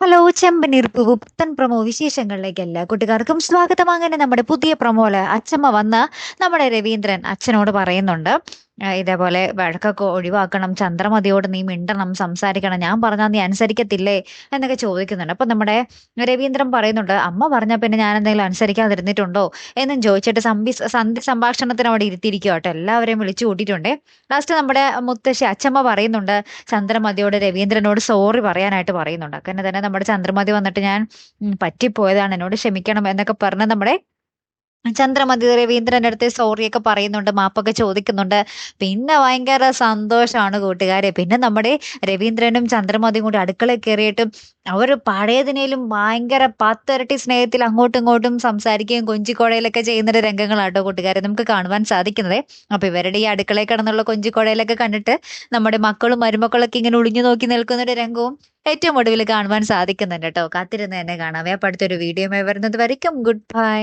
Hello ചെമ്പനീർപ്പ് പുത്തൻ promo വിശേഷങ്ങളിലേക്ക് എല്ലാ കൂട്ടുകാർക്കും സ്വാഗതം. അങ്ങനെ നമ്മുടെ പുതിയ പ്രൊമോല് അച്ചമ്മ വന്ന് നമ്മുടെ രവീന്ദ്രൻ അച്ഛനോട് പറയുന്നുണ്ട്, ഇതേപോലെ വഴക്കൊക്കെ ഒഴിവാക്കണം, ചന്ദ്രമതിയോട് നീ മിണ്ടണം, സംസാരിക്കണം, ഞാൻ പറഞ്ഞാൽ നീ അനുസരിക്കത്തില്ലേ എന്നൊക്കെ ചോദിക്കുന്നുണ്ട്. അപ്പൊ നമ്മുടെ രവീന്ദ്രൻ പറയുന്നുണ്ട്, അമ്മ പറഞ്ഞാൽ പിന്നെ ഞാൻ എന്തെങ്കിലും അനുസരിക്കാതിരുന്നിട്ടുണ്ടോ എന്നും ചോദിച്ചിട്ട് സന്ധി സംഭാഷണത്തിന് അവിടെ ഇരുത്തിയിരിക്കുക കേട്ടോ. എല്ലാവരെയും വിളിച്ചു കൂട്ടിയിട്ടുണ്ട്. ലാസ്റ്റ് നമ്മുടെ മുത്തശ്ശി അച്ചമ്മ പറയുന്നുണ്ട് ചന്ദ്രമതിയോട്, രവീന്ദ്രനോട് സോറി പറയാനായിട്ട് പറയുന്നുണ്ട്. അങ്ങനെ തന്നെ നമ്മുടെ ചന്ദ്രമതി വന്നിട്ട് ഞാൻ പറ്റിപ്പോയതാണ്, എന്നോട് ക്ഷമിക്കണം എന്നൊക്കെ പറഞ്ഞ് നമ്മുടെ ചന്ദ്രമതി രവീന്ദ്രന്റെ അടുത്ത് സോറിയൊക്കെ പറയുന്നുണ്ട്, മാപ്പൊക്കെ ചോദിക്കുന്നുണ്ട്. പിന്നെ ഭയങ്കര സന്തോഷമാണ് കൂട്ടുകാരെ. പിന്നെ നമ്മുടെ രവീന്ദ്രനും ചന്ദ്രമതിയും കൂടി അടുക്കളയിൽ കയറിയിട്ടും അവർ പഴയതിനേലും ഭയങ്കര പത്തിരട്ടി സ്നേഹത്തിൽ അങ്ങോട്ടും ഇങ്ങോട്ടും സംസാരിക്കുകയും കൊഞ്ചിക്കോടയിലൊക്കെ ചെയ്യുന്ന രംഗങ്ങളാട്ടോ കൂട്ടുകാരെ നമുക്ക് കാണുവാൻ സാധിക്കുന്നത്. അപ്പൊ ഇവരുടെ ഈ അടുക്കളയിൽ കിടന്നുള്ള കൊഞ്ചിക്കോടയിലൊക്കെ കണ്ടിട്ട് നമ്മുടെ മക്കളും മരുമക്കളൊക്കെ ഇങ്ങനെ ഒളിഞ്ഞു നോക്കി നിൽക്കുന്ന ഒരു രംഗവും ഏറ്റവും ഒടുവിൽ കാണുവാൻ സാധിക്കുന്നുണ്ട് കേട്ടോ. കാത്തിരുന്ന് തന്നെ കാണാവേ. അപ്പൊ അടുത്തൊരു വീഡിയോ വരുന്നത് വരയ്ക്കും ഗുഡ് ബൈ.